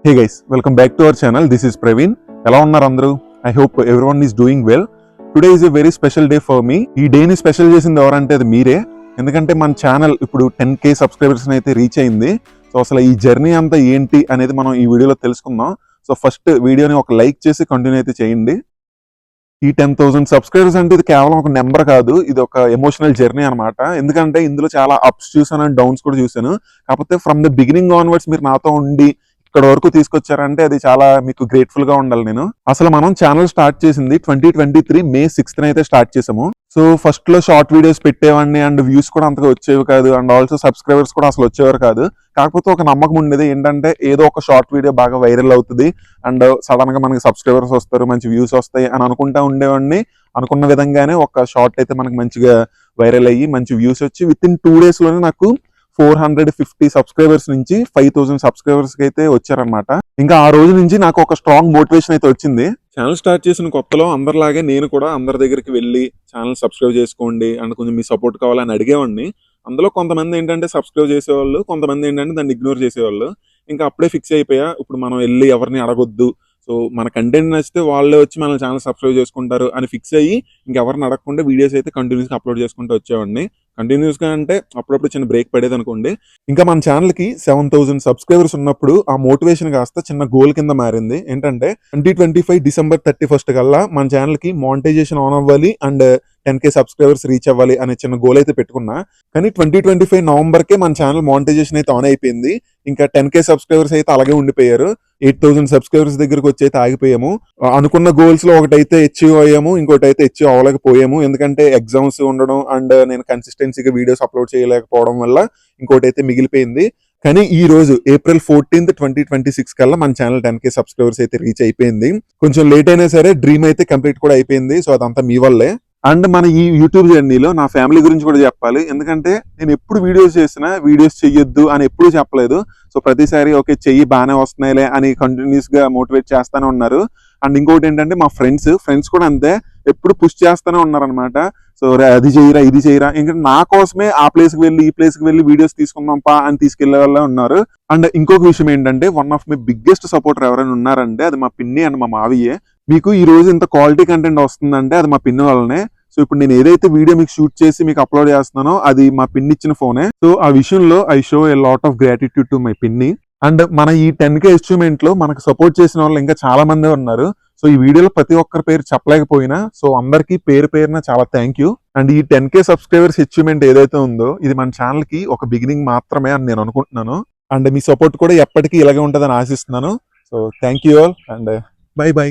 Hey guys, welcome back to our channel. This is Praveen. ఎలా ఉన్నారు అందరూ? I hope everyone is doing well. Today is a very special day for me. ఈ డేని special చేసింది ఎవరంటే అది మీరే. ఎందుకంటే మన ఛానల్ ఇప్పుడు 10K సబ్స్క్రైబర్స్ అయితే రీచ్ అయింది. సో అసలు ఈ జర్నీ అంతా ఏంటి అనేది మనం ఈ వీడియోలో తెలుసుకుందాం. సో ఫస్ట్ వీడియోని ఒక లైక్ చేసి కంటిన్యూ అయితే చేయండి. ఈ 10,000 సబ్స్క్రైబర్స్ అంటే ఇది కేవలం ఒక నెంబర్ కాదు, ఇది ఒక ఎమోషనల్ జర్నీ అనమాట. ఎందుకంటే ఇందులో చాలా అప్స్ చూసాను అండ్ డౌన్స్ కూడా చూసాను. కాకపోతే ఫ్రమ్ ద బిగినింగ్ ఆన్వర్డ్స్ మీరు నాతో ఉండి ఇక్కడ వరకు తీసుకొచ్చారంటే అది చాలా మీకు గ్రేట్ఫుల్ గా ఉండాలి. నేను అసలు మనం ఛానల్ స్టార్ట్ చేసింది 2023 May 6th అయితే స్టార్ట్ చేసాము. సో ఫస్ట్ లో షార్ట్ వీడియోస్ పెట్టేవాడిని అండ్ వ్యూస్ కూడా అంతగా వచ్చేవి కాదు అండ్ ఆల్సో సబ్స్క్రైబర్స్ కూడా అసలు వచ్చేవారు కాదు. కాకపోతే ఒక నమ్మకం ఉండేది ఏంటంటే ఏదో ఒక షార్ట్ వీడియో బాగా వైరల్ అవుతుంది అండ్ సడన్ గా మనకి సబ్స్క్రైబర్స్ వస్తారు, మంచి వ్యూస్ వస్తాయి అని అనుకుంటా ఉండేవాడిని. అనుకున్న విధంగానే ఒక షార్ట్ అయితే మనకి మంచిగా వైరల్ అయ్యి మంచి వ్యూస్ వచ్చి విత్ ఇన్ 2 days లోనే నాకు 450 సబ్స్క్రైబర్స్ నుంచి 5,000 సబ్స్క్రైబర్స్ కి అయితే వచ్చారనమాట. ఇంకా ఆ రోజు నుంచి నాకు ఒక స్ట్రాంగ్ మోటివేషన్ అయితే వచ్చింది. ఛానల్ స్టార్ట్ చేసిన కొత్తలో అందరిలాగే నేను కూడా అందరి దగ్గరికి వెళ్ళి ఛానల్ సబ్స్క్రైబ్ చేసుకోండి అండ్ కొంచెం మీ సపోర్ట్ కావాలని అడిగేవాడిని. అందులో కొంతమంది ఏంటంటే సబ్స్క్రైబ్ చేసేవాళ్ళు, కొంతమంది ఏంటంటే దాన్ని ఇగ్నోర్ చేసేవాళ్ళు. ఇంకా అప్పుడే ఫిక్స్ అయిపోయా, ఇప్పుడు మనం వెళ్ళి ఎవరిని అడగొద్దు, సో మన కంటెంట్ నచ్చితే వాళ్ళే వచ్చి మన ఛానల్ సబ్స్క్రైబ్ చేసుకుంటారు అని ఫిక్స్ అయ్యి ఇంకెవరిని అడగకుండా వీడియోస్ అయితే కంటిన్యూస్గా అప్లోడ్ చేసుకుంటూ వచ్చేవాడిని. కంటిన్యూస్గా అంటే అప్పుడప్పుడు చిన్న బ్రేక్ పడేది అనుకోండి. ఇంకా మన ఛానల్కి 7,000 సబ్స్క్రైబర్స్ ఉన్నప్పుడు ఆ మోటివేషన్ కాస్త చిన్న గోల్ కింద మారింది. ఏంటంటే 2025 December 31st కల్లా మన ఛానల్కి మానిటైజేషన్ ఆన్ అవ్వాలి అండ్ 10K సబ్స్క్రైబర్స్ రీచ్ అవ్వాలి అనే చిన్న గోల్ అయితే పెట్టుకున్నా. కానీ 2025 నవంబర్కే మన ఛానల్ మానిటైజేషన్ అయితే ఆన్ అయిపోయింది. ఇంకా 10K సబ్స్క్రైబర్స్ అయితే అలాగే ఉండిపోయారు. 8,000 సబ్స్క్రైబర్స్ దగ్గరకు వచ్చి అయితే ఆగిపోయాము. అనుకున్న గోల్స్ లో ఒకటైతే అచీవ్ అయ్యాము, ఇంకోటి అయితే అచీవ్ అవ్వలేకపోయాము. ఎందుకంటే ఎగ్జామ్స్ ఉండడం అండ్ నేను కన్సిస్టెన్సీగా వీడియోస్ అప్లోడ్ చేయలేకపోవడం వల్ల ఇంకోటి అయితే మిగిలిపోయింది. కానీ ఈ రోజు April 14th 2026 కల్లా మన ఛానల్ 10K సబ్స్క్రైబర్స్ అయితే రీచ్ అయిపోయింది. కొంచెం లేట్ అయినా సరే డ్రీమ్ అయితే కంప్లీట్ కూడా అయిపోయింది. సో అదంతా మీ వల్లే. అండ్ మన ఈ యూట్యూబ్ జర్నీలో నా ఫ్యామిలీ గురించి కూడా చెప్పాలి. ఎందుకంటే నేను ఎప్పుడు వీడియోస్ చేసినా వీడియోస్ చెయ్యొద్దు అని ఎప్పుడు చెప్పలేదు. సో ప్రతిసారి ఓకే చెయ్యి బాగానే వస్తున్నాయిలే అని కంటిన్యూస్ గా మోటివేట్ చేస్తానే ఉన్నారు. అండ్ ఇంకోటి ఏంటంటే మా ఫ్రెండ్స్ కూడా అంతే, ఎప్పుడు పుష్ చేస్తానే ఉన్నారనమాట. సో అది చేయరా ఇది చేయరా, ఇంకా నా కోసమే ఆ ప్లేస్ కి వెళ్ళి ఈ ప్లేస్ కి వెళ్ళి వీడియోస్ తీసుకుందాంపా అని తీసుకెళ్లే వాళ్ళే ఉన్నారు. అండ్ ఇంకొక విషయం ఏంటంటే one of my biggest supporter ఎవరైనా ఉన్నారంటే అది మా పిన్ని అండ్ మా మావయ్యే. మీకు ఈ రోజు ఇంత క్వాలిటీ కంటెంట్ వస్తుందంటే అది మా పిన్ని వల్లనే. సో ఇప్పుడు నేను ఏదైతే వీడియో మీకు షూట్ చేసి మీకు అప్లోడ్ చేస్తున్నానో అది మా పిన్ని ఇచ్చిన ఫోనే. సో ఆ విషయంలో I show a lot of gratitude to my పిన్ని. అండ్ మన ఈ 10K అచీవ్మెంట్ లో మనకు సపోర్ట్ చేసిన వాళ్ళు ఇంకా చాలా మంది ఉన్నారు. సో ఈ వీడియోలో ప్రతి ఒక్కరి పేరు చెప్పలేకపోయినా సో అందరికి పేరున చాలా థ్యాంక్ యూ. అండ్ ఈ 10K సబ్స్క్రైబర్స్ అచీవ్మెంట్ ఏదైతే ఉందో ఇది మన ఛానల్ కి ఒక బిగినింగ్ మాత్రమే అని నేను అనుకుంటున్నాను. అండ్ మీ సపోర్ట్ కూడా ఎప్పటికీ ఇలాగే ఉంటుందని ఆశిస్తున్నాను. So thank you all and by by.